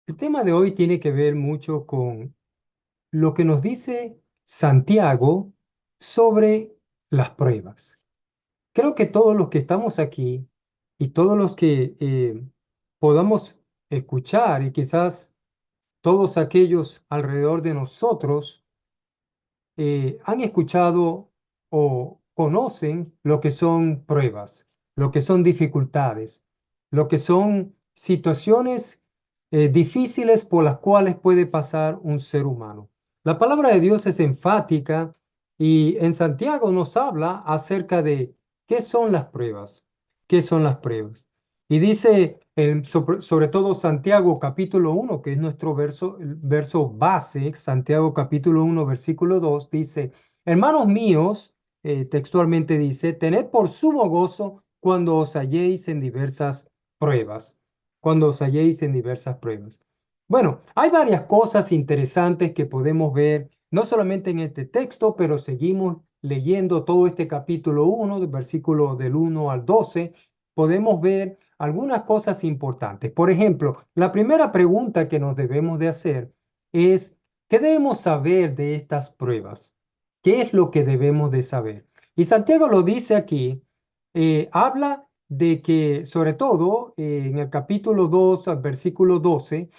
El tema de hoy tiene que ver mucho con lo que nos dice Santiago sobre las pruebas. Creo que todos los que estamos aquí y todos los que podamos escuchar y quizás todos aquellos alrededor de nosotros han escuchado o conocen lo que son pruebas, lo que son dificultades, lo que son situaciones difíciles por las cuales puede pasar un ser humano. La palabra de Dios es enfática y en Santiago nos habla acerca de qué son las pruebas, qué son las pruebas. Y dice, sobre todo Santiago capítulo 1, que es nuestro verso, el verso base, Santiago capítulo 1, versículo 2, dice, hermanos míos, textualmente dice, tened por sumo gozo cuando os halléis en diversas pruebas, cuando os halléis en diversas pruebas. Bueno, hay varias cosas interesantes que podemos ver, no solamente en este texto, pero seguimos leyendo todo este capítulo 1, del versículo del 1 al 12, podemos ver algunas cosas importantes. Por ejemplo, la primera pregunta que nos debemos de hacer es, ¿qué debemos saber de estas pruebas? ¿Qué es lo que debemos de saber? Y Santiago lo dice aquí, habla de que, sobre todo en el capítulo 2, al versículo 12,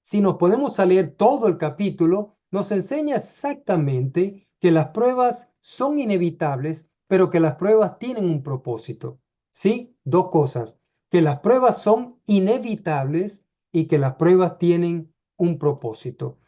si nos podemos leer todo el capítulo, nos enseña exactamente que las pruebas son inevitables, pero que las pruebas tienen un propósito. ¿Sí? Dos cosas, que las pruebas son inevitables y que las pruebas tienen un propósito.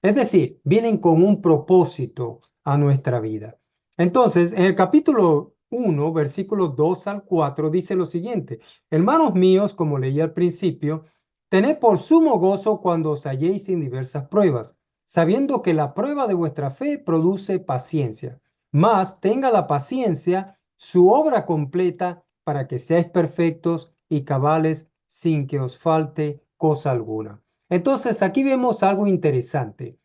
Es decir, vienen con un propósito a nuestra vida. Entonces, en el capítulo 1, versículos 2 al 4, dice lo siguiente, hermanos míos, como leí al principio, tened por sumo gozo cuando os halléis en diversas pruebas, sabiendo que la prueba de vuestra fe produce paciencia. Mas tenga la paciencia su obra completa para que seáis perfectos y cabales sin que os falte cosa alguna. Entonces, aquí vemos algo interesante.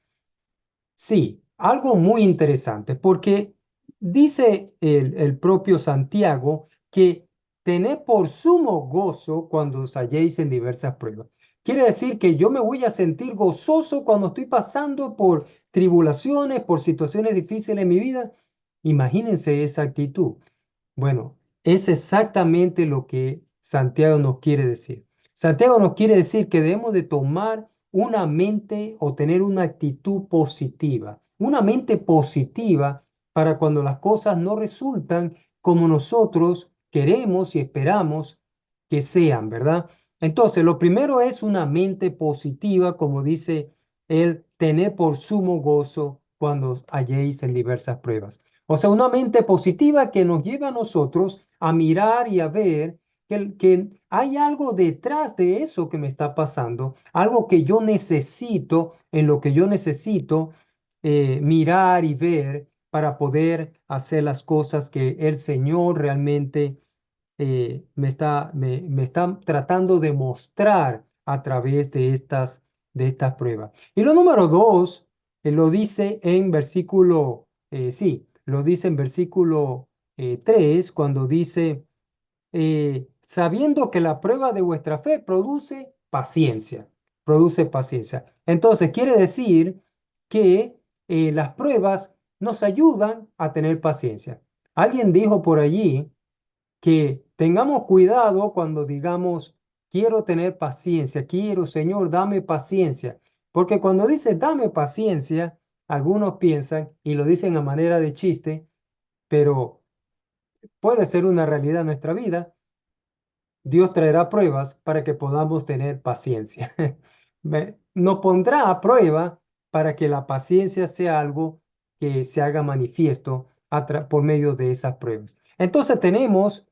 Sí, algo muy interesante, porque dice el propio Santiago que tened por sumo gozo cuando os halléis en diversas pruebas. Quiere decir que yo me voy a sentir gozoso cuando estoy pasando por tribulaciones, por situaciones difíciles en mi vida. Imagínense esa actitud. Bueno, es exactamente lo que Santiago nos quiere decir. Santiago nos quiere decir que debemos de tomar una mente o tener una actitud positiva, una mente positiva para cuando las cosas no resultan como nosotros queremos y esperamos que sean, ¿verdad? Entonces, lo primero es una mente positiva, como dice él, tener por sumo gozo cuando os halléis en diversas pruebas. O sea, una mente positiva que nos lleva a nosotros a mirar y a ver que hay algo detrás de eso que me está pasando, algo que yo necesito, en lo que yo necesito mirar y ver para poder hacer las cosas que el Señor realmente me está tratando de mostrar a través de estas pruebas. Y lo número dos, lo dice en versículo, sí, lo dice en versículo 3, cuando dice, sabiendo que la prueba de vuestra fe produce paciencia, produce paciencia. Entonces, quiere decir que las pruebas nos ayudan a tener paciencia. Alguien dijo por allí, que tengamos cuidado cuando digamos, quiero tener paciencia, quiero, Señor, dame paciencia. Porque cuando dice dame paciencia, algunos piensan y lo dicen a manera de chiste, pero puede ser una realidad en nuestra vida. Dios traerá pruebas para que podamos tener paciencia. Nos pondrá a prueba para que la paciencia sea algo que se haga manifiesto por medio de esas pruebas. Entonces tenemos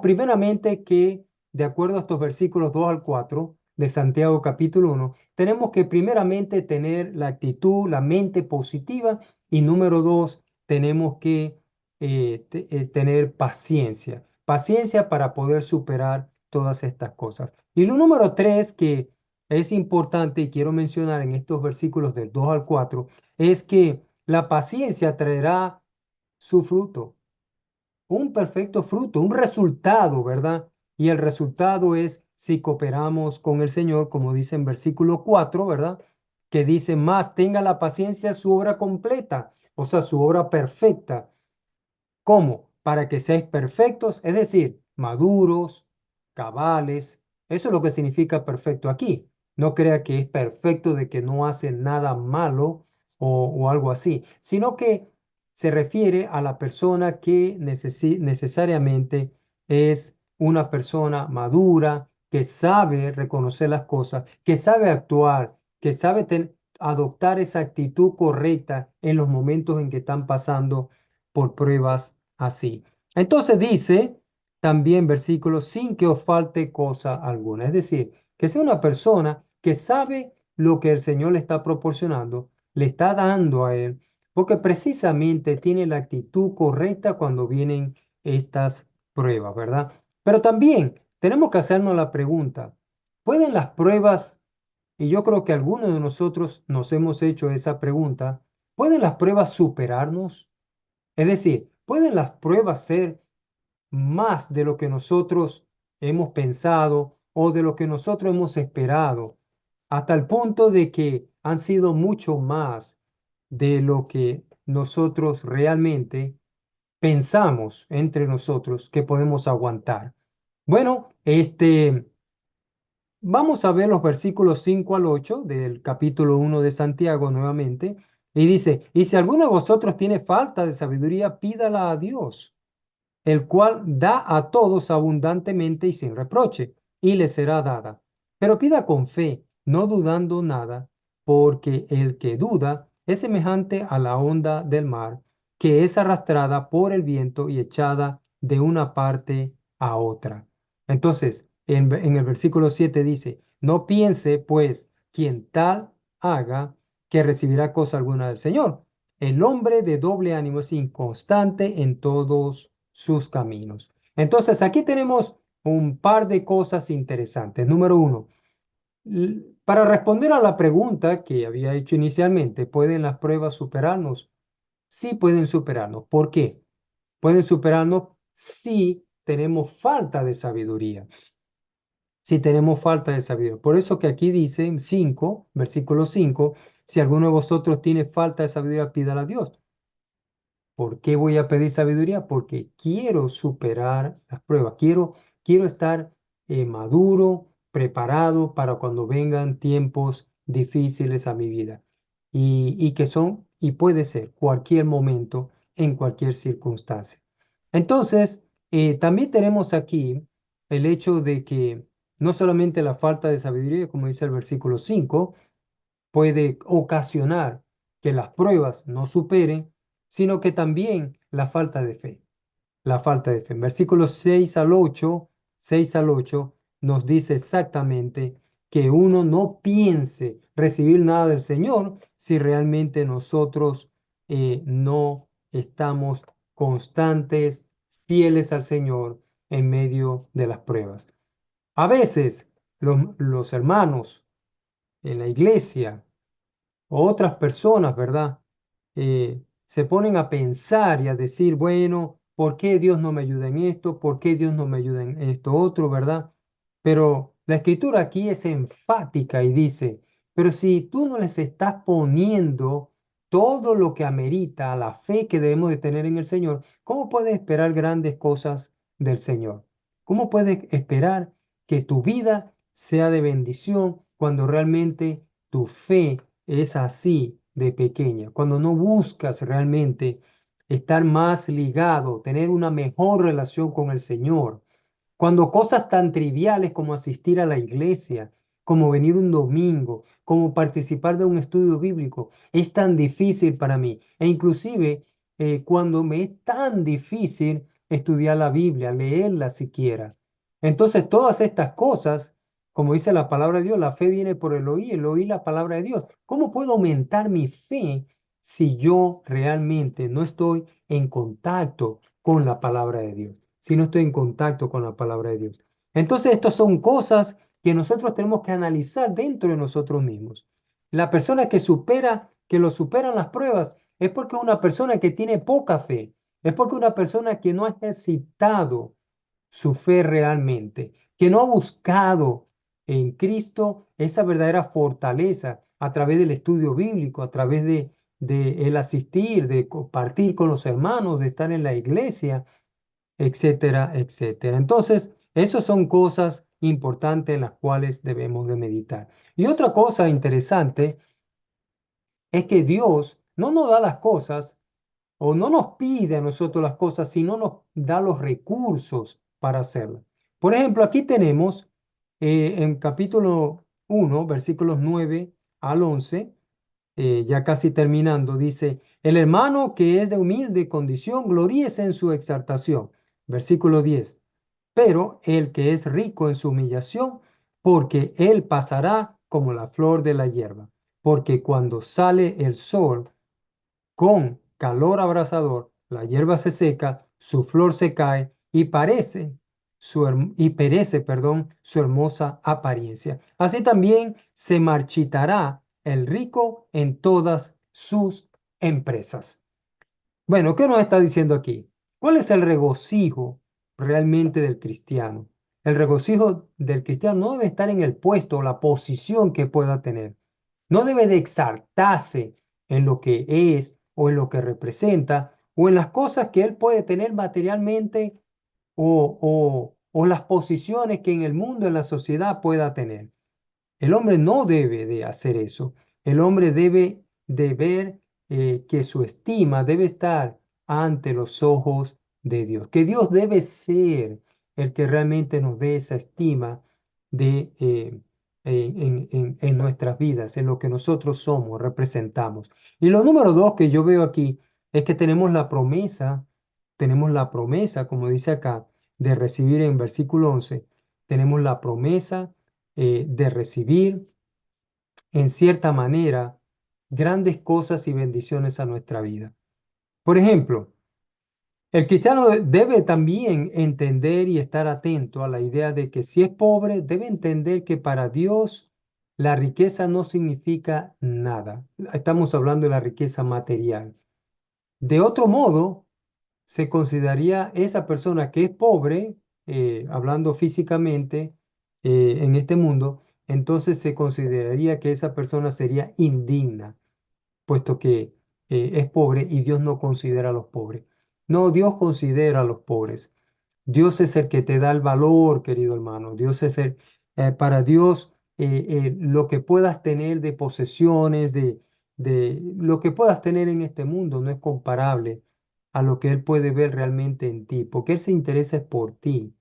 primeramente que, de acuerdo a estos versículos 2 al 4 de Santiago capítulo 1, tenemos que primeramente tener la actitud, la mente positiva y número 2, tenemos que tener paciencia. Paciencia para poder superar todas estas cosas. Y lo número 3 que es importante y quiero mencionar en estos versículos del 2 al 4 es que la paciencia traerá su fruto, un perfecto fruto, un resultado, ¿verdad? y el resultado es si cooperamos con el Señor, como dice en versículo 4, ¿verdad? Que dice, más tenga la paciencia su obra completa, o sea, su obra perfecta. ¿Cómo? Para que seáis perfectos, es decir, maduros, cabales. Eso es lo que significa perfecto aquí. No crea que es perfecto de que no hace nada malo o algo así, sino que se refiere a la persona que necesariamente es una persona madura, que sabe reconocer las cosas, que sabe actuar, que sabe adoptar esa actitud correcta en los momentos en que están pasando por pruebas así. Entonces dice también versículo, sin que os falte cosa alguna. Es decir, que sea una persona que sabe lo que el Señor le está proporcionando, le está dando a él, porque precisamente tiene la actitud correcta cuando vienen estas pruebas, ¿verdad? Pero también tenemos que hacernos la pregunta, ¿pueden las pruebas, y yo creo que algunos de nosotros nos hemos hecho esa pregunta, ¿pueden las pruebas superarnos? Es decir, ¿pueden las pruebas ser más de lo que nosotros hemos pensado o de lo que nosotros hemos esperado, hasta el punto de que han sido mucho más de lo que nosotros realmente pensamos entre nosotros que podemos aguantar? Bueno, vamos a ver los versículos 5 al 8 del capítulo 1 de Santiago nuevamente. Y dice, y si alguno de vosotros tiene falta de sabiduría, pídala a Dios, el cual da a todos abundantemente y sin reproche, y le será dada. Pero pida con fe, no dudando nada, porque el que duda es semejante a la onda del mar, que es arrastrada por el viento y echada de una parte a otra. Entonces, en el versículo 7 dice, no piense, pues, quien tal haga, que recibirá cosa alguna del Señor. El hombre de doble ánimo es inconstante en todos sus caminos. Entonces, aquí tenemos un par de cosas interesantes. Número uno, para responder a la pregunta que había hecho inicialmente, ¿pueden las pruebas superarnos? Sí pueden superarnos. ¿Por qué? Pueden superarnos si tenemos falta de sabiduría. Si tenemos falta de sabiduría. Por eso que aquí dice 5, versículo 5, si alguno de vosotros tiene falta de sabiduría, pídala a Dios. ¿Por qué voy a pedir sabiduría? Porque quiero superar las pruebas, quiero estar maduro, preparado para cuando vengan tiempos difíciles a mi vida. Y que son, y puede ser cualquier momento, en cualquier circunstancia. Entonces, también tenemos aquí el hecho de que no solamente la falta de sabiduría, como dice el versículo 5, puede ocasionar que las pruebas no superen, sino que también la falta de fe. La falta de fe. En versículos 6 al 8 nos dice exactamente que uno no piense recibir nada del Señor si realmente nosotros no estamos constantes, fieles al Señor en medio de las pruebas. A veces los hermanos en la iglesia o otras personas, ¿verdad? Se ponen a pensar y a decir, bueno, ¿por qué Dios no me ayuda en esto? ¿Por qué Dios no me ayuda en esto otro, ¿verdad? Pero la escritura aquí es enfática y dice, pero si tú no les estás poniendo todo lo que amerita la fe que debemos de tener en el Señor, ¿cómo puedes esperar grandes cosas del Señor? ¿Cómo puedes esperar que tu vida sea de bendición cuando realmente tu fe es así de pequeña? Cuando no buscas realmente estar más ligado, tener una mejor relación con el Señor, cuando cosas tan triviales como asistir a la iglesia, como venir un domingo, como participar de un estudio bíblico, es tan difícil para mí. E inclusive cuando me es tan difícil estudiar la Biblia, leerla siquiera. Entonces todas estas cosas, como dice la palabra de Dios, la fe viene por el oír la palabra de Dios. ¿Cómo puedo aumentar mi fe si yo realmente no estoy en contacto con la palabra de Dios? Si no estoy en contacto con la palabra de Dios. Entonces, estas son cosas que nosotros tenemos que analizar dentro de nosotros mismos. La persona que lo superan las pruebas, es porque es una persona que tiene poca fe, es porque una persona que no ha ejercitado su fe realmente, que no ha buscado en Cristo esa verdadera fortaleza a través del estudio bíblico, a través de el asistir, de compartir con los hermanos, de estar en la iglesia, etcétera, etcétera. Entonces, esas son cosas importantes en las cuales debemos de meditar. Y otra cosa interesante es que Dios no nos da las cosas o no nos pide a nosotros las cosas, sino nos da los recursos para hacerlas. Por ejemplo, aquí tenemos en capítulo 1, versículos 9 al 11, ya casi terminando, dice, el hermano que es de humilde condición, gloríese en su exaltación. Versículo 10, pero el que es rico en su humillación, porque él pasará como la flor de la hierba, porque cuando sale el sol, con calor abrasador, la hierba se seca, su flor se cae y perece, perdón, su hermosa apariencia. Así también se marchitará el rico en todas sus empresas. Bueno, ¿qué nos está diciendo aquí? ¿Cuál es el regocijo realmente del cristiano? El regocijo del cristiano no debe estar en el puesto o la posición que pueda tener. No debe de exaltarse en lo que es o en lo que representa o en las cosas que él puede tener materialmente o las posiciones que en el mundo, en la sociedad pueda tener. El hombre no debe de hacer eso. El hombre debe de ver que su estima debe estar ante los ojos de Dios, que Dios debe ser el que realmente nos dé esa estima en nuestras vidas, en lo que nosotros somos, representamos. Y lo número dos que yo veo aquí es que tenemos la promesa, como dice acá, de recibir en versículo 11, tenemos la promesa de recibir en cierta manera grandes cosas y bendiciones a nuestra vida. Por ejemplo, el cristiano debe también entender y estar atento a la idea de que si es pobre, debe entender que para Dios la riqueza no significa nada. Estamos hablando de la riqueza material. De otro modo, se consideraría esa persona que es pobre, hablando físicamente en este mundo, entonces se consideraría que esa persona sería indigna, puesto que es pobre y Dios no considera a los pobres. No, Dios considera a los pobres. Dios es el que te da el valor, querido hermano. Dios es para Dios, lo que puedas tener de posesiones, de lo que puedas tener en este mundo no es comparable a lo que Él puede ver realmente en ti, porque Él se interesa es por ti.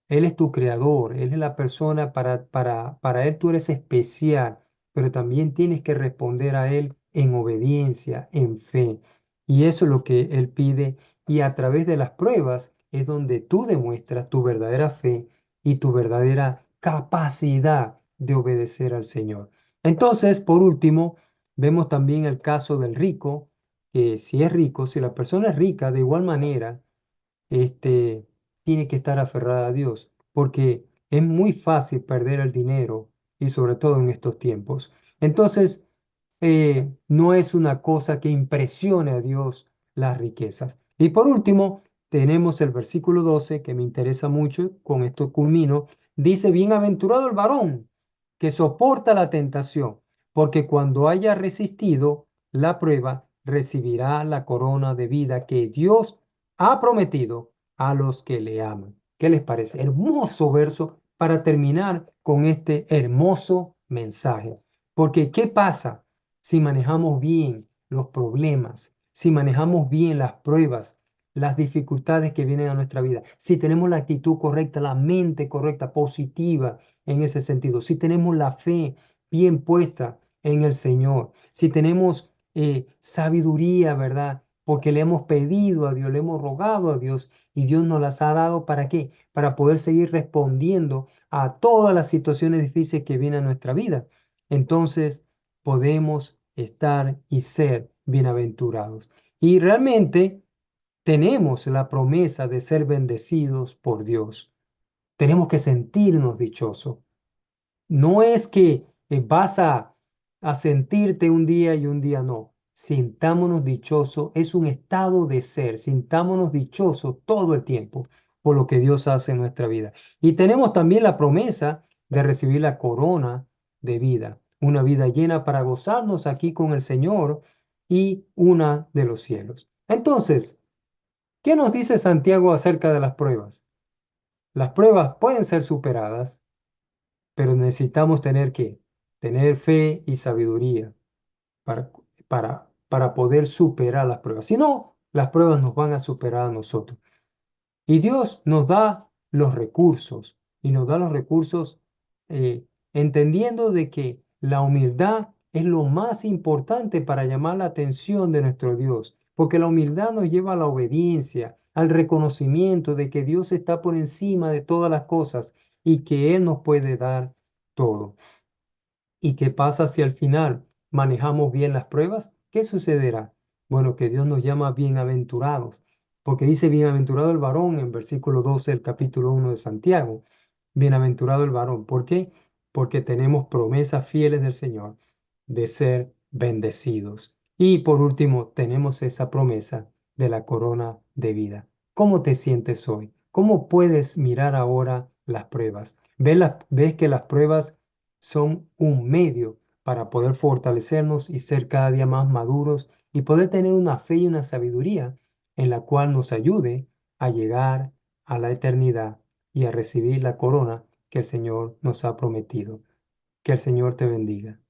Él es tu creador, Él es la persona, para Él tú eres especial, pero también tienes que responder a Él en obediencia, en fe. Y eso es lo que Él pide. Y a través de las pruebas es donde tú demuestras tu verdadera fe y tu verdadera capacidad de obedecer al Señor. Entonces, por último, vemos también el caso del rico, que si es rico, si la persona es rica, de igual manera, este, tiene que estar aferrada a Dios, porque es muy fácil perder el dinero y sobre todo en estos tiempos. Entonces, no es una cosa que impresione a Dios las riquezas. Y por último, tenemos el versículo 12 que me interesa mucho, con esto culmino, dice, bienaventurado el varón que soporta la tentación, porque cuando haya resistido la prueba, recibirá la corona de vida que Dios ha prometido a los que le aman. ¿Qué les parece? Hermoso verso para terminar con este hermoso mensaje. Porque ¿qué pasa si manejamos bien los problemas, si manejamos bien las pruebas, las dificultades que vienen a nuestra vida, si tenemos la actitud correcta, la mente correcta, positiva en ese sentido, si tenemos la fe bien puesta en el Señor, si tenemos sabiduría, ¿verdad? Porque le hemos pedido a Dios, le hemos rogado a Dios y Dios nos las ha dado ¿para qué? Para poder seguir respondiendo a todas las situaciones difíciles que vienen a nuestra vida. Entonces podemos estar y ser bienaventurados. Y realmente tenemos la promesa de ser bendecidos por Dios. Tenemos que sentirnos dichosos. No es que vas a sentirte un día y un día no. Sintámonos dichosos, es un estado de ser, sintámonos dichosos todo el tiempo, por lo que Dios hace en nuestra vida. Y tenemos también la promesa de recibir la corona de vida, una vida llena para gozarnos aquí con el Señor y una de los cielos. Entonces, ¿qué nos dice Santiago acerca de las pruebas? Las pruebas pueden ser superadas, pero necesitamos tener que tener fe y sabiduría para, para poder superar las pruebas. Si no, las pruebas nos van a superar a nosotros. Y Dios nos da los recursos y nos da los recursos entendiendo de que la humildad es lo más importante para llamar la atención de nuestro Dios, porque la humildad nos lleva a la obediencia, al reconocimiento de que Dios está por encima de todas las cosas y que Él nos puede dar todo. ¿Y qué pasa si al final manejamos bien las pruebas? ¿Qué sucederá? Bueno, que Dios nos llama bienaventurados, porque dice bienaventurado el varón en versículo 12 del capítulo 1 de Santiago. Bienaventurado el varón. ¿Por qué? Porque tenemos promesas fieles del Señor de ser bendecidos. Y por último, tenemos esa promesa de la corona de vida. ¿Cómo te sientes hoy? ¿Cómo puedes mirar ahora las pruebas? ¿Ves que las pruebas son un medio para poder fortalecernos y ser cada día más maduros y poder tener una fe y una sabiduría en la cual nos ayude a llegar a la eternidad y a recibir la corona que el Señor nos ha prometido? Que el Señor te bendiga.